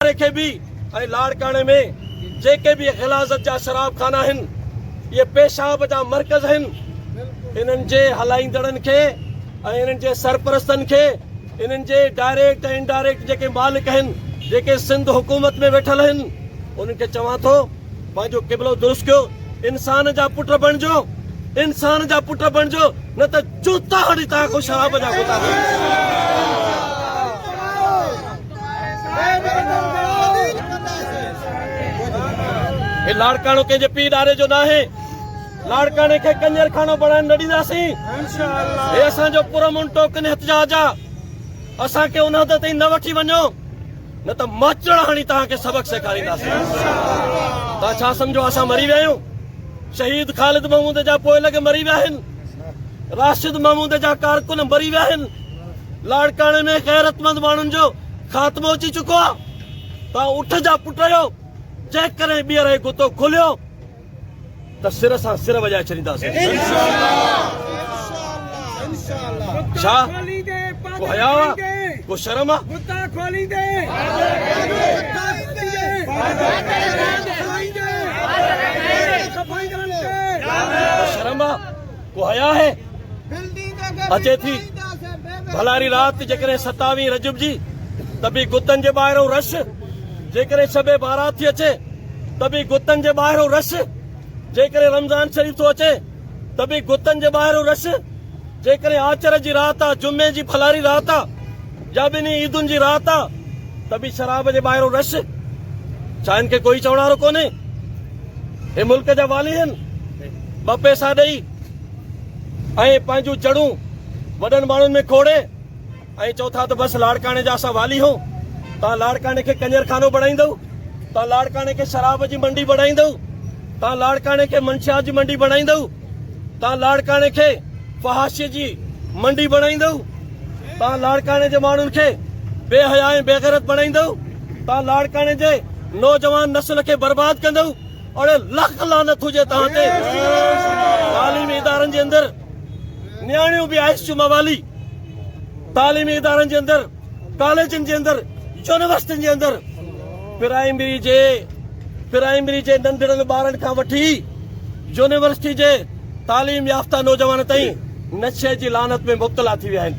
वारे खे भी लाड़काने में जेके भी गिलाज़त जा शराब खाना आहिनि, ये पेशाब जा मरकज़ आहिनि, इन्हनि जे हलाईंदड़नि खे इन्हनि जे सरपरस्तनि खे, इन्हनि जे डायरेक्ट ऐं इनडायरेक्ट जेके मालिक आहिनि, जेके सिंध हुकूमत में वेठल आहिनि, उन्हनि खे चवां थो पंहिंजो क़िबलो दुरुस्त कयो। इंसान जा पुट बणिजो, इंसान जा पुट बणिजो, न त जूता हणी तव्हांखो शराब जा गुता। हे लाड़काणो कंहिंजे पीउ ॾारे जो न आहे। लाड़काणे खे कंजर खानो बणाइण न ॾींदासीं। हे असांजो पुरमुन टोकन एहतजाज आहे। असांखे उन हद ताईं न वठी वञो, न त माचड़ हणी तव्हांखे सबक सेखारींदासीं। तव्हां छा सम्झो असां मरी विया आहियूं? शहीद ख़ालिद महमूद जा पोइ लॻे मरी विया आहिनि, राशिद महमूद जा कारकुन मरी विया आहिनि। लाड़काणे में गैरतमंद माण्हुनि जो ख़ात्मो अची चुको आहे। तव्हां उठ जा पुट आहियो, जेकॾहिं ॿीहर गुतो खोलियो त सिर सां सिर वॼाए छॾींदासीं। छा को हया आहे, को शर्म आहे? शर्म आहे, को हया है? अचे थी भलारी रात जेकॾहिं 27 रजब जी त बि गुतनि जे ॿाहिरों रश, जेकॾहिं शबे बारात थी अचे त बि गुतनि जे ॿाहिरों रश, जेकॾहिं रमज़ान शरीफ़ थो अचे त बि गुतनि जे ॿाहिरों रश, जेकॾहिं आचर जी रात आहे, जुमे जी भलारी रात आहे, या ॿिन्ही ईदुनि जी रात आहे त बि शराब जे ॿाहिरों रश। छा हिन खे कोई चवण वारो कोन्हे? हे मुल्क जा वाली आहिनि, ॿ पैसा ॾेई ऐं पंहिंजूं जड़ूं वॾनि माण्हुनि में खोड़े ऐं चओ था त बसि लाड़काणे जा असां वाली हो। तव्हां लाड़काणे खे कंजर खानो बणाईंदव, तव्हां लाड़काणे खे शराब जी मंडी बणाईंदव, तव्हां लाड़काणे खे मंशियात जी मंडी बणाईंदव, तव्हां लाड़काणे खे फहाशी जी मंडी बणाईंदव, तव्हां लाड़काणे जे माण्हुनि खे बेहया ऐं बेगैरत बणाईंदव, तव्हां लाड़काणे जे नौजवान नस्ल खे बर्बाद कंदव। और लख लानत हुजे तव्हां ते। तालीमी इदारनि जे अंदरि न्याणियूं बि आइशू मवाली, तालीमी इदारनि जे अंदरि, कॉलेजनि जे अंदरि, यूनिवर्सिटियुनि जे अंदरि प्राइमरी जे नंढड़नि ॿारनि खां वठी यूनिवर्सिटी जे तालीम याफ़्ता नौजवान ताईं नशे जी लानत में मुब्तला थी विया आहिनि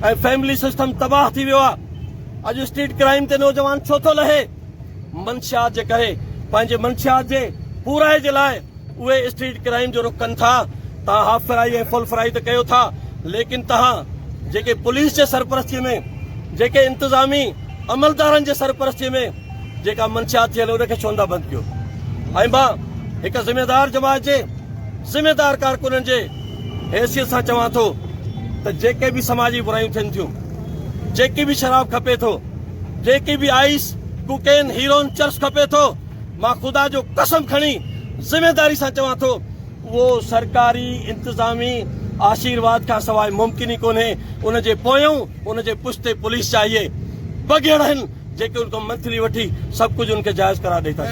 ऐं फैमिली सिस्टम तबाह थी वियो आहे। अॼु स्ट्रीट क्राइम ते नौजवान छो थो लहे? मंशियात जे करे, पंहिंजे मंशियात जे पूराए जे लाइ उहे स्ट्रीट क्राइम जो रुख कनि था। तव्हां हाफ फ्राई ऐं फुल फ्राई त कयो था, लेकिन तव्हां जेके पुलिस जे सरपरस्तीअ में, जेके इंतज़ामी अमलदारनि जे सरपरस्तीअ में जेका मंशियात थियल उनखे छो नथा बंदि कयो? ऐं मां हिकु ज़िम्मेदार जमात जे ज़िम्मेदार कारकुननि जे हैसियत सां चवां थो त जेके बि समाजी बुरायूं थियनि थियूं, जेकी बि शराब खपे थो, जेकी बि आइस, कुकेन, हीरोइन, चर्स खपे थो, मां ख़ुदा जो कसम खणी ज़िम्मेदारी सां चवां थो उहो सरकारी इंतज़ामी आशीर्वाद खां सवाइ मुमकिन ई कोन्हे। उनजे पोयों उनजे पुठिते पुलिस जा इहे बग़ैर आहिनि जेके उनको मंथली वठी सभु कुझु उनखे जाइज़ करार ॾेई था।